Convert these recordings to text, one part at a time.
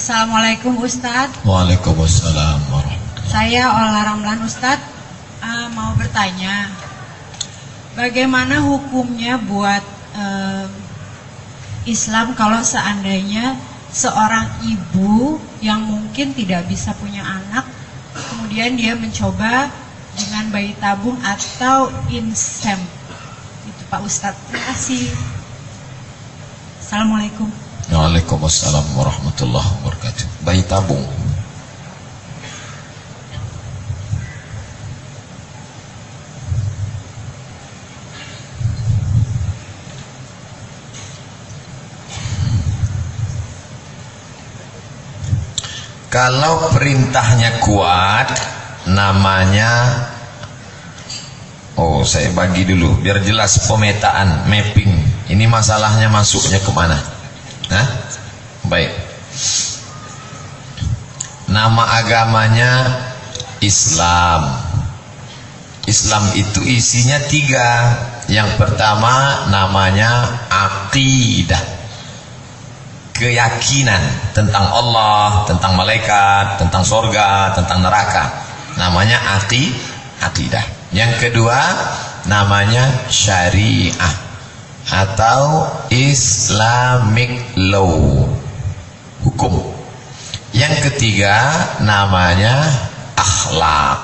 Assalamualaikum Ustadz. Waalaikumsalam warahmatullahi. Saya Ola Ramlan Ustadz, mau bertanya, bagaimana hukumnya buat Islam kalau seandainya seorang ibu yang mungkin tidak bisa punya anak, kemudian dia mencoba dengan bayi tabung atau insem. Itu Pak Ustadz. Terima kasih. Assalamualaikum. Waalaikumsalam warahmatullahi wabarakatuh. Bayi tabung. Kalau perintahnya kuat, namanya, saya bagi dulu biar jelas pemetaan, mapping. Ini masalahnya masuknya kemana? Nah, baik. Nama agamanya Islam. Islam itu isinya 3. Yang pertama namanya aqidah. Keyakinan tentang Allah, tentang malaikat, tentang surga, tentang neraka. Namanya aqidah. Yang kedua namanya syariah atau Islamic law, hukum. Yang ketiga namanya akhlak.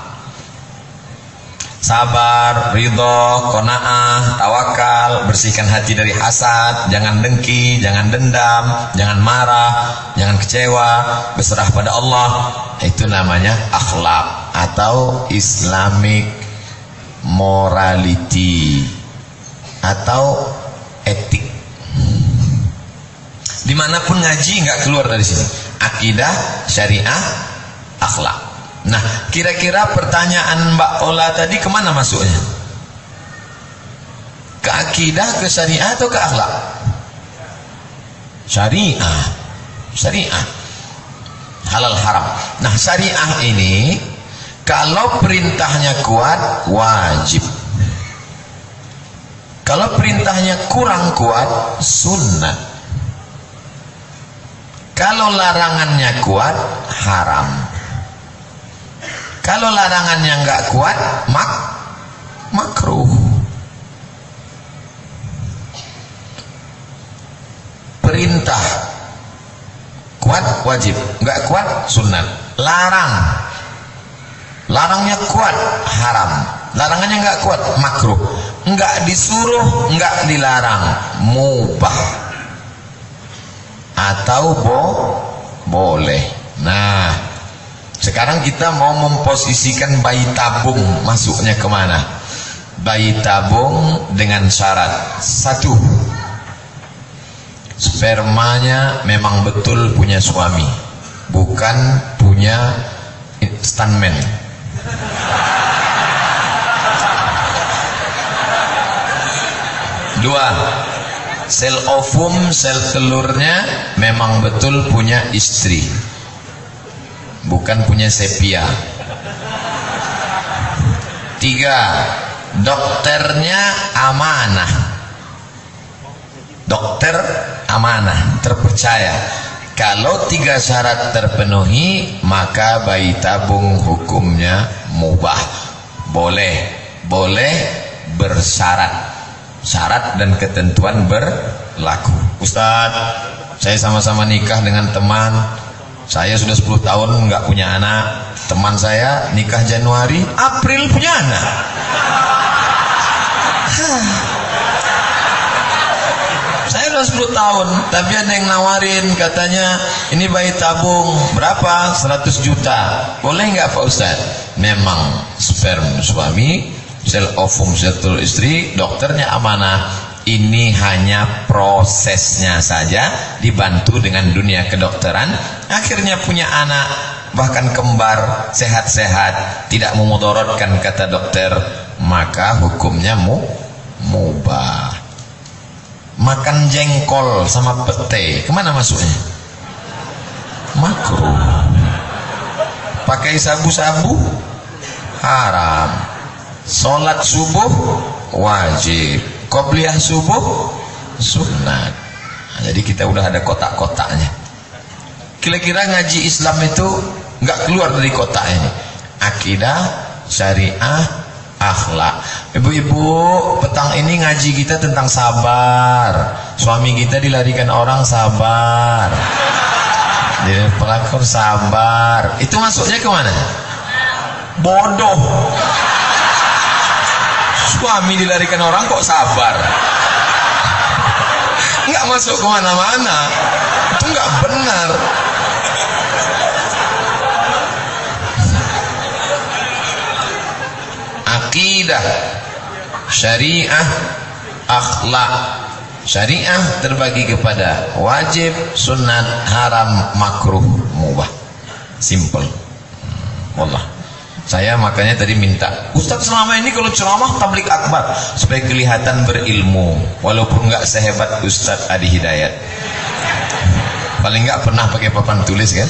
Sabar, ridho, qanaah, tawakal, bersihkan hati dari hasad, jangan dengki, jangan dendam, jangan marah, jangan kecewa, berserah pada Allah. Itu namanya akhlak atau Islamic morality atau etik. Dimanapun ngaji nggak keluar dari sini. Akidah, syariah, akhlak. Nah, kira-kira pertanyaan Mbak Ola tadi kemana masuknya? Ke akidah, ke syariah atau ke akhlak? Syariah. Halal haram. Nah, syariah ini kalau perintahnya kuat, wajib. Kalau perintahnya kurang kuat, sunnah. Kalau larangannya kuat, haram. Kalau larangannya nggak kuat, makruh. Perintah kuat wajib, nggak kuat sunat. Larangnya kuat haram. Larangannya nggak kuat makruh. Nggak disuruh, nggak dilarang, mubah atau boleh. Nah, sekarang kita mau memposisikan bayi tabung masuknya kemana? Bayi tabung dengan syarat 1, spermanya memang betul punya suami, bukan punya stuntman. 2, sel ovum, sel telurnya memang betul punya istri, bukan punya sepia. 3, dokternya amanah. Dokter amanah, terpercaya. Kalau 3 syarat terpenuhi, maka bayi tabung hukumnya mubah. Boleh bersyarat. Syarat dan ketentuan berlaku. Ustadz, saya sama-sama nikah dengan teman. Saya sudah 10 tahun nggak punya anak. Teman saya nikah Januari, April punya anak. Saya sudah 10 tahun, tapi ada yang nawarin, katanya ini bayi tabung berapa? 100 juta. Boleh nggak Pak Ustadz? Memang sperma suami, sel ovum, sel telur istri, dokternya amanah. Ini hanya prosesnya saja, dibantu dengan dunia kedokteran, akhirnya punya anak, bahkan kembar, sehat-sehat, tidak memudaratkan kata dokter, maka hukumnya mubah. Makan jengkol sama pete, kemana masuknya? Makruh. Pakai sabu-sabu, haram. Sholat subuh, wajib. Qobliyah subuh sunat. Nah, jadi kita udah ada kotak-kotaknya. Kira-kira ngaji Islam itu nggak keluar dari kotak ini. Akidah, syariah, akhlak. Ibu-ibu, petang ini ngaji kita tentang sabar. Suami kita dilarikan orang, sabar. Jadi pelakor, sabar. Itu masuknya kemana? Bodoh. Suami dilarikan orang kok sabar? Nggak masuk kemana-mana. Itu nggak benar. Akidah, syariah, akhlak. Syariah terbagi kepada wajib, sunat, haram, makruh, mubah. Simple. Wallah. Saya makanya tadi minta, Ustadz selama ini kalau ceramah tablik akbar supaya kelihatan berilmu, walaupun nggak sehebat Ustadz Adi Hidayat. Paling nggak pernah pakai papan tulis kan?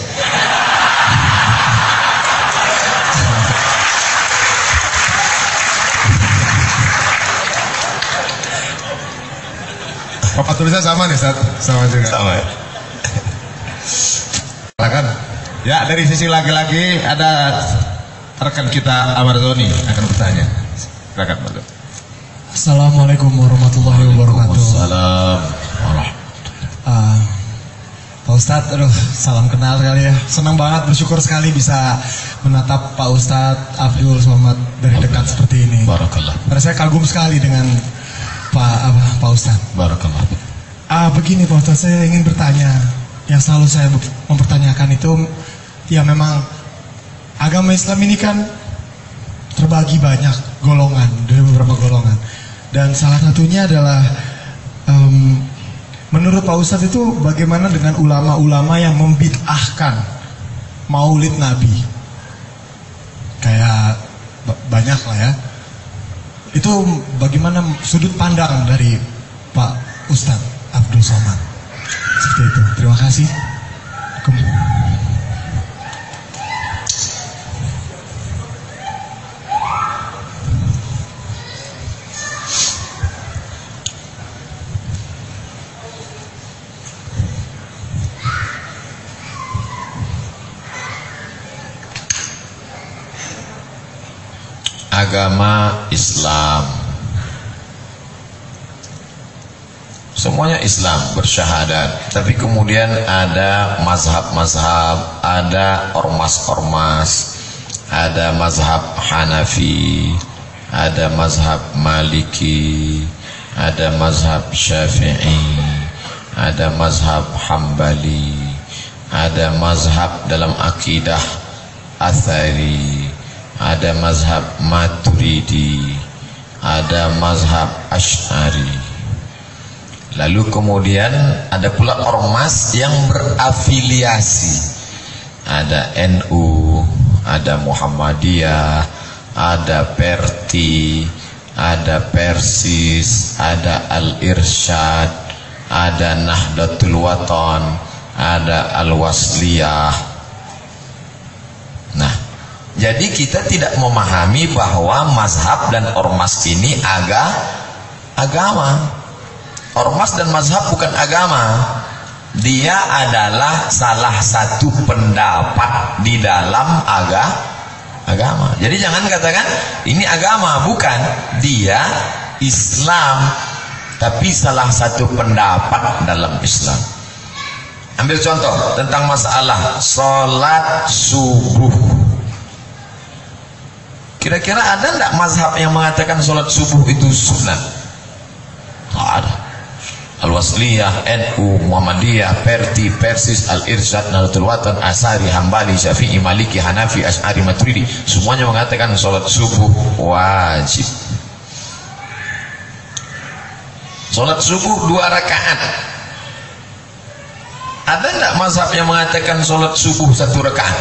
Papan tulisnya sama nih Ustadz, sama juga. Sama ya. Silakan. Ya, dari sisi laki-laki ada rekan kita Amardoni akan bertanya. Silakan, Pak. Assalamualaikum warahmatullahi wabarakatuh. Waalaikumsalam. Pak Ustadz, aduh, salam kenal kali ya. Senang banget, bersyukur sekali bisa menatap Pak Ustadz Abdul Somad dari dekat seperti ini. Barakallah. Karena saya kagum sekali dengan Pak Ustadz. Barakallah. Begini Pak Ustadz, saya ingin bertanya. Yang selalu saya mempertanyakan itu, ya memang agama Islam ini kan terbagi banyak golongan, dari beberapa golongan. Dan salah satunya adalah menurut Pak Ustadz itu bagaimana dengan ulama-ulama yang membid'ahkan maulid Nabi? Kayak banyak lah ya. Itu bagaimana sudut pandang dari Pak Ustadz Abdul Somad? Seperti itu. Terima kasih. Agama Islam, semuanya Islam, bersyahadat. Tapi kemudian ada mazhab-mazhab, ada ormas-ormas, ada mazhab Hanafi, ada mazhab Maliki, ada mazhab Syafi'i, ada mazhab Hambali, ada mazhab dalam akidah Athari, ada mazhab Maturidi, ada mazhab Asy'ari. Lalu kemudian ada pula ormas yang berafiliasi. Ada NU, ada Muhammadiyah, ada Perti, ada Persis, ada Al-Irsyad, ada Nahdlatul Wathon, ada Al-Wasliyah. Nah, jadi kita tidak memahami bahwa mazhab dan ormas ini agama. Ormas dan mazhab bukan agama. Dia adalah salah satu pendapat di dalam agama. Jadi jangan katakan ini agama, bukan. Dia Islam, tapi salah satu pendapat dalam Islam. Ambil contoh tentang masalah sholat subuh. Kira-kira ada enggak mazhab yang mengatakan sholat subuh itu sunnah? Tidak ada. Al-Wasliyah, NU, Muhammadiyah, Perti, Persis, Al-Irsyad, Nahdlatul Wathon, Asari, Hambali, Syafi'i, Maliki, Hanafi, Asy'ari, Maturidi, semuanya mengatakan sholat subuh wajib. Sholat subuh 2 rakaat. Ada enggak mazhab yang mengatakan sholat subuh 1 rakaat?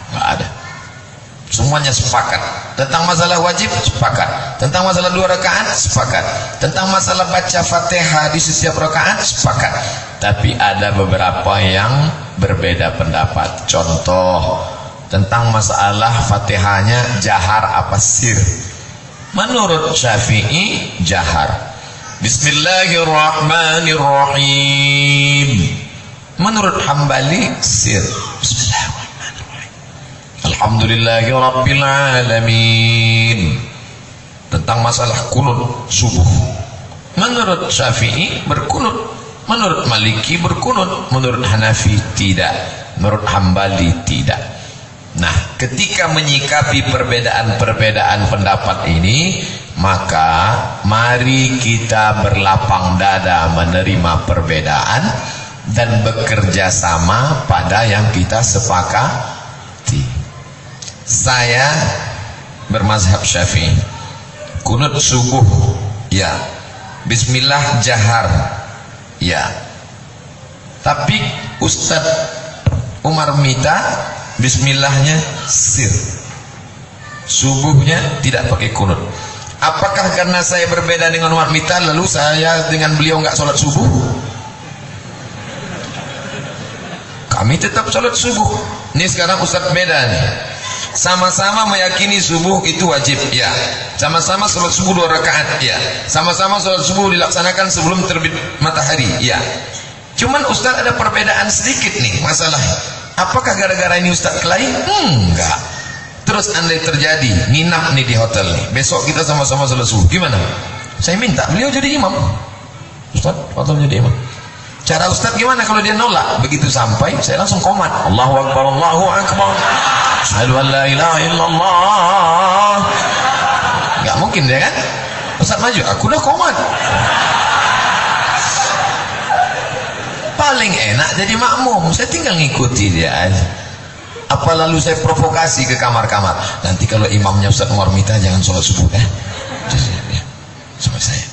Tidak ada. Semuanya sepakat. Tentang masalah wajib, sepakat. Tentang masalah 2 rakaat, sepakat. Tentang masalah baca Fatihah di setiap rakaat, sepakat. Tapi ada beberapa yang berbeda pendapat. Contoh, tentang masalah Fatihahnya jahar apa sir. Menurut Syafi'i, jahar. Bismillahirrahmanirrahim. Menurut Hambali sir. Bismillahirrahmanirrahim. Alhamdulillahirabbil alamin. Tentang masalah kunut subuh. Menurut Syafi'i berkunut, menurut Maliki berkunut, menurut Hanafi tidak, menurut Hambali tidak. Nah, ketika menyikapi perbedaan-perbedaan pendapat ini, maka mari kita berlapang dada menerima perbedaan dan bekerja sama pada yang kita sepakati. Saya bermazhab Syafi'i. Kunut subuh, ya. Bismillah jahar, ya. Tapi Ustadz Umar minta bismillahnya sir, subuhnya tidak pakai kunut. Apakah karena saya berbeda dengan Umar Mita lalu saya dengan beliau nggak sholat subuh? Kami tetap sholat subuh. Ini sekarang Ustadz beda nih. Sama-sama meyakini subuh itu wajib, ya. Sama-sama sholat subuh 2 rakaat, ya. Sama-sama sholat subuh dilaksanakan sebelum terbit matahari, ya. Cuman Ustadz ada perbedaan sedikit nih masalah. Apakah gara-gara ini Ustadz kelahi? Enggak. Terus andai terjadi nginap nih di hotel nih, besok kita sama-sama sholat subuh, gimana? Saya minta beliau jadi imam. Ustadz, hotel jadi imam. Cara Ustadz gimana kalau dia nolak? Begitu sampai saya langsung komat, Allahu Akbar, Allahu Akbar, asyhadu an la ilaha illallah. Gak mungkin dia kan? Ustadz maju, aku udah komat. Paling enak jadi makmum, saya tinggal ngikuti dia aja. Apa lalu saya provokasi ke kamar-kamar, nanti kalau imamnya Ustadz Umar Mita jangan sholat subuh ya. Sama saya.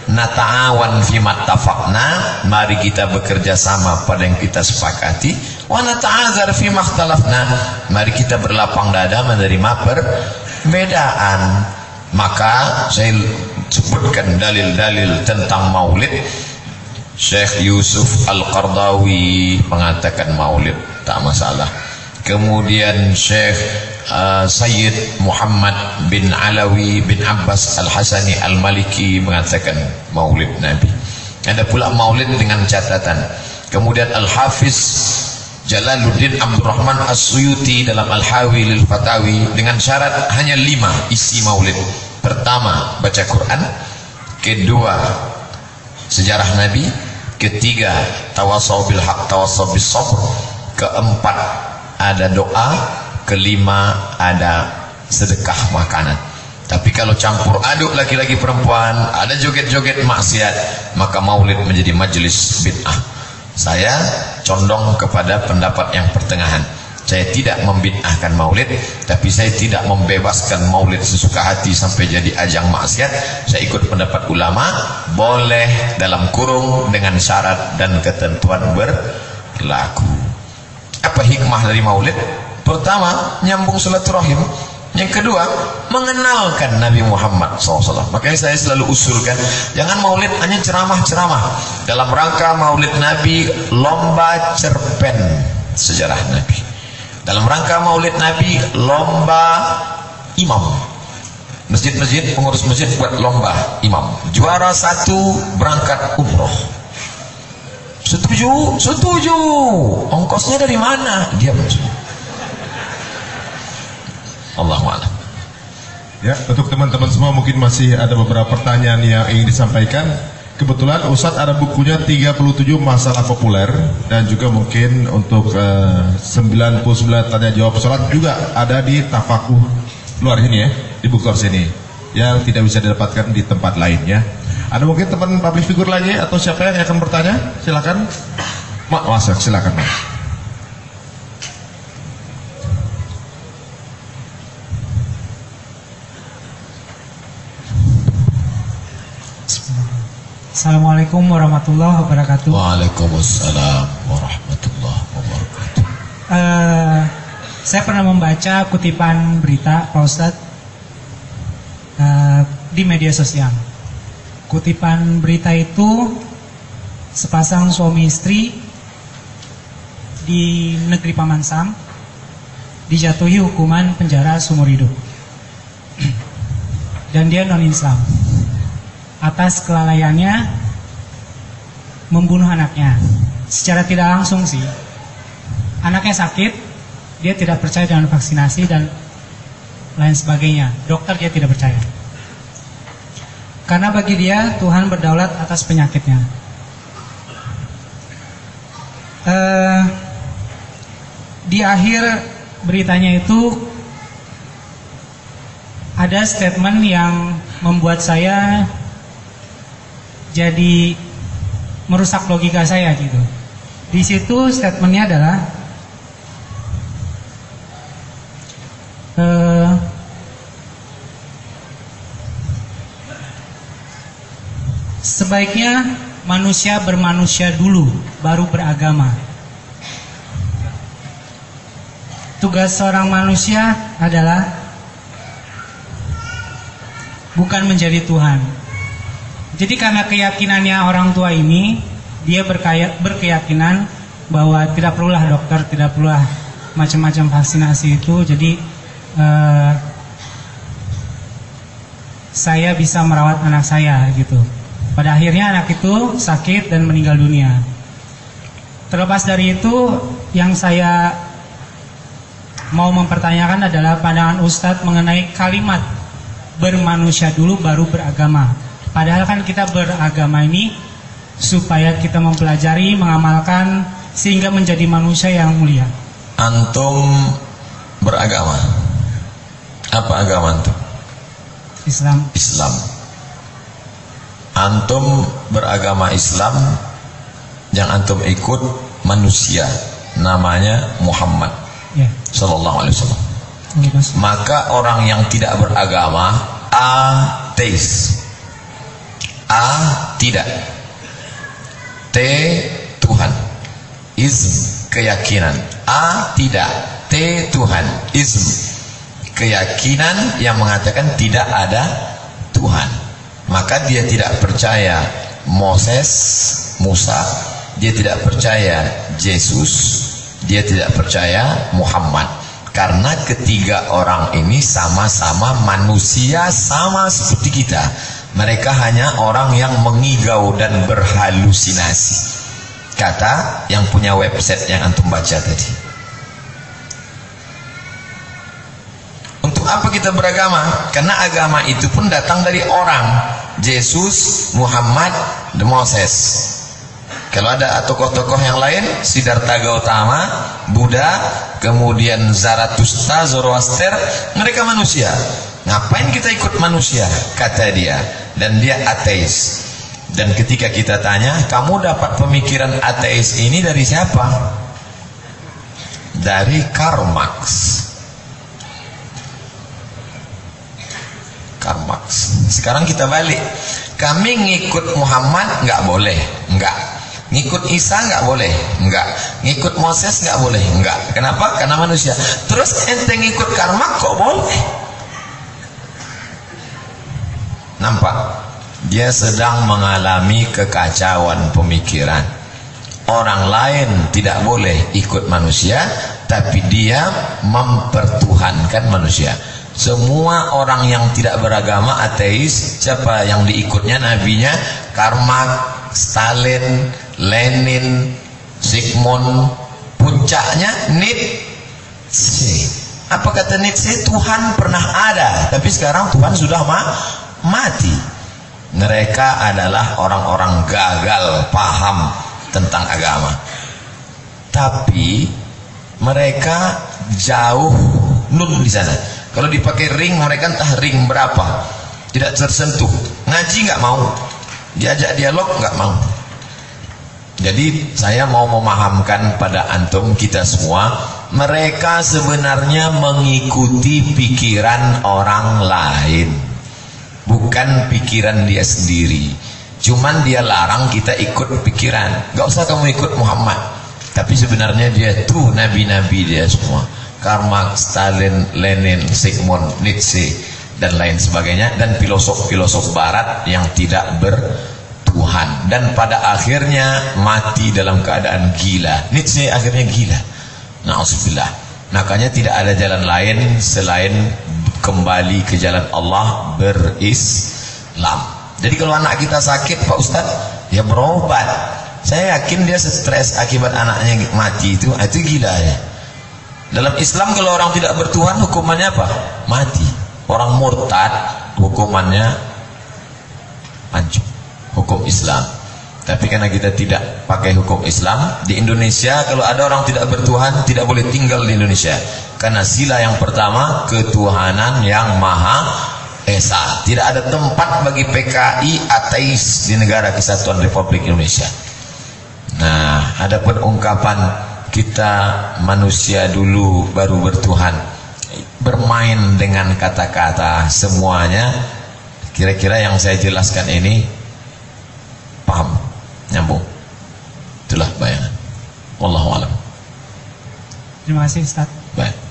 Nata'awan fimat tafakna, mari kita bekerja sama pada yang kita sepakati. Wa nata'azar fimah talafna, mari kita berlapang dada menerima perbedaan. Maka saya sebutkan dalil-dalil tentang maulid. Syekh Yusuf Al-Qardawi mengatakan maulid tak masalah. Kemudian Syekh Sayyid Muhammad bin Alawi bin Abbas Al-Hasani Al-Maliki mengatakan maulid Nabi. Ada pula maulid dengan catatan. Kemudian Al-Hafiz Jalaluddin Abdurrahman As-Suyuti dalam Al-Hawi lil Fatawi dengan syarat hanya 5 isi maulid. Pertama, baca Quran. Kedua, sejarah Nabi. Ketiga, tawasaw bil haq tawasaw bis sabr. Keempat, ada doa. Kelima, ada sedekah makanan. Tapi kalau campur aduk laki-laki perempuan, ada joget-joget maksiat, maka maulid menjadi majelis bid'ah. Saya condong kepada pendapat yang pertengahan. Saya tidak membid'ahkan maulid, tapi saya tidak membebaskan maulid sesuka hati sampai jadi ajang maksiat. Saya ikut pendapat ulama, boleh dalam kurung dengan syarat dan ketentuan berlaku. Apa hikmah dari maulid? Pertama, nyambung silaturahim. Yang kedua, mengenalkan Nabi Muhammad SAW. Makanya saya selalu usulkan, jangan maulid hanya ceramah-ceramah. Dalam rangka maulid Nabi, lomba cerpen sejarah Nabi. Dalam rangka maulid Nabi, lomba imam. Masjid-masjid, pengurus masjid buat lomba imam. Juara 1 berangkat umroh. Setuju? Setuju. Ongkosnya dari mana? Dia maksudnya. Allahu'alam. Ya, untuk teman-teman semua mungkin masih ada beberapa pertanyaan yang ingin disampaikan. Kebetulan Ustadz ada bukunya 37 masalah populer, dan juga mungkin untuk 99 tanya jawab sholat juga ada di Tafakuh luar sini ya, di bookstore sini, yang tidak bisa didapatkan di tempat lain ya. Ada mungkin teman public figure lagi atau siapa yang akan bertanya? Silakan. Mas, silakan Mas. Assalamualaikum warahmatullahi wabarakatuh. Waalaikumsalam warahmatullahi wabarakatuh. Saya pernah membaca kutipan berita Pak Ustadz di media sosial. Kutipan berita itu sepasang suami istri di negeri Paman Sam dijatuhi hukuman penjara seumur hidup, dan dia non Islam. Atas kelalaiannya membunuh anaknya. Secara tidak langsung sih. Anaknya sakit, dia tidak percaya dengan vaksinasi dan lain sebagainya. Dokter dia tidak percaya. Karena bagi dia Tuhan berdaulat atas penyakitnya. Di akhir beritanya itu ada statement yang membuat saya jadi merusak logika saya gitu. Di situ statementnya adalah sebaiknya manusia bermanusia dulu, baru beragama. Tugas seorang manusia adalah bukan menjadi Tuhan. Jadi karena keyakinannya orang tua ini, dia berkeyakinan bahwa tidak perlulah dokter, tidak perlulah macam-macam vaksinasi itu. Jadi saya bisa merawat anak saya gitu. Pada akhirnya anak itu sakit dan meninggal dunia. Terlepas dari itu, yang saya mau mempertanyakan adalah pandangan Ustadz mengenai kalimat bermanusia dulu baru beragama. Padahal kan kita beragama ini supaya kita mempelajari, mengamalkan sehingga menjadi manusia yang mulia. Antum beragama. Apa agama antum? Islam. Islam. Antum beragama Islam, yang antum ikut manusia, namanya Muhammad Sallallahu Alaihi Wasallam. Maka orang yang tidak beragama ateis. A tidak. T Tuhan. Ism keyakinan. A tidak. T Tuhan. Ism keyakinan yang mengatakan tidak ada Tuhan. Maka dia tidak percaya Moses, Musa. Dia tidak percaya Yesus. Dia tidak percaya Muhammad. Karena ketiga orang ini sama-sama manusia, sama seperti kita. Mereka hanya orang yang mengigau dan berhalusinasi. Kata yang punya website yang antum baca tadi. Untuk apa kita beragama? Karena agama itu pun datang dari orang. Yesus, Muhammad, dan Moses. Kalau ada tokoh-tokoh yang lain, Siddhartha Gautama, Buddha, kemudian Zarathustra, Zoroaster, mereka manusia. Ngapain kita ikut manusia? Kata dia. Dan dia ateis. Dan ketika kita tanya, kamu dapat pemikiran ateis ini dari siapa? Dari Karl Marx. Karl Marx. Sekarang kita balik. Kami ngikut Muhammad nggak boleh, nggak. Ngikut Isa nggak boleh, nggak. Ngikut Moses nggak boleh, nggak. Kenapa? Karena manusia. Terus ente ngikut Karl Marx kok boleh? Nampak? Dia sedang mengalami kekacauan pemikiran. Orang lain tidak boleh ikut manusia, tapi dia mempertuhankan manusia. Semua orang yang tidak beragama ateis, siapa yang diikutnya? Nabinya Karl Marx, Stalin, Lenin, Sigmund. Puncaknya Nietzsche. Apa kata Nietzsche? Tuhan pernah ada, tapi sekarang Tuhan sudah mati. Mereka adalah orang-orang gagal paham tentang agama. Tapi mereka jauh nul di sana. Kalau dipakai ring, mereka entah ring berapa, tidak tersentuh. Ngaji nggak mau, diajak dialog nggak mau. Jadi saya mau memahamkan pada antum kita semua, mereka sebenarnya mengikuti pikiran orang lain, bukan pikiran dia sendiri. Cuman dia larang kita ikut pikiran. Gak usah kamu ikut Muhammad, tapi sebenarnya dia tuh nabi-nabi dia semua. Karl Marx, Stalin, Lenin, Sigmund, Nietzsche, dan lain sebagainya. Dan filosof-filosof barat yang tidak bertuhan. Dan pada akhirnya mati dalam keadaan gila. Nietzsche akhirnya gila. Na'udzubillah. Makanya tidak ada jalan lain selain kembali ke jalan Allah, berislam. Jadi kalau anak kita sakit Pak Ustadz, ya berobat. Saya yakin dia stres akibat anaknya mati itu gila ya. Dalam Islam kalau orang tidak bertuhan hukumannya apa? Mati. Orang murtad hukumannya hancur. Hukum Islam. Tapi karena kita tidak pakai hukum Islam, di Indonesia kalau ada orang tidak bertuhan tidak boleh tinggal di Indonesia. Karena sila yang pertama ketuhanan yang Maha Esa. Tidak ada tempat bagi PKI ateis di negara Kesatuan Republik Indonesia. Nah, adapun ungkapan kita manusia dulu baru bertuhan, bermain dengan kata-kata semuanya, kira-kira yang saya jelaskan ini paham, nyambung. Itulah bayangan. Wallahu a'lam. Terima kasih Ustaz. Baik.